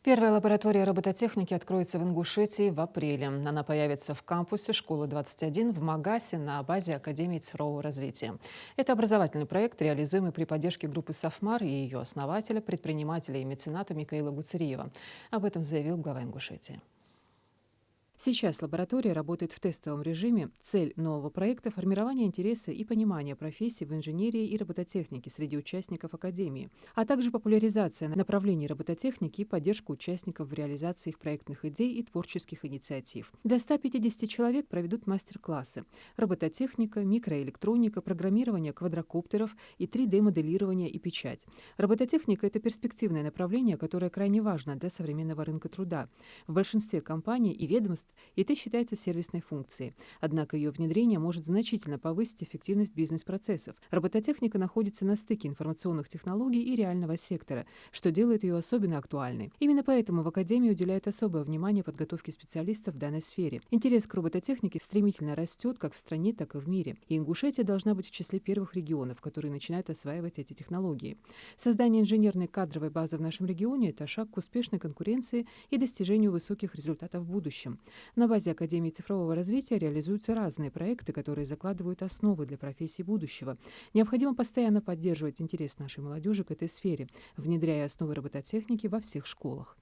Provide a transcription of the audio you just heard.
Первая лаборатория робототехники откроется в Ингушетии в апреле. Она появится в кампусе школы 21 в Магасе на базе Академии цифрового развития. Это образовательный проект, реализуемый при поддержке группы «Софмар» и ее основателя, предпринимателя и мецената Микаила Гуцериева. Об этом заявил глава Ингушетии. Сейчас лаборатория работает в тестовом режиме. Цель нового проекта — формирование интереса и понимания профессий в инженерии и робототехнике среди участников Академии, а также популяризация направлений робототехники и поддержка участников в реализации их проектных идей и творческих инициатив. До 150 человек проведут мастер-классы: робототехника, микроэлектроника, программирование квадрокоптеров и 3D-моделирование и печать. Робототехника — это перспективное направление, которое крайне важно для современного рынка труда. В большинстве компаний и ведомств ИТ считается сервисной функцией, однако ее внедрение может значительно повысить эффективность бизнес-процессов. Робототехника находится на стыке информационных технологий и реального сектора, что делает ее особенно актуальной. Именно поэтому в Академии уделяют особое внимание подготовке специалистов в данной сфере. Интерес к робототехнике стремительно растет как в стране, так и в мире. И Ингушетия должна быть в числе первых регионов, которые начинают осваивать эти технологии. Создание инженерной кадровой базы в нашем регионе — это шаг к успешной конкуренции и достижению высоких результатов в будущем. На базе Академии цифрового развития реализуются разные проекты, которые закладывают основы для профессий будущего. Необходимо постоянно поддерживать интерес нашей молодежи к этой сфере, внедряя основы робототехники во всех школах.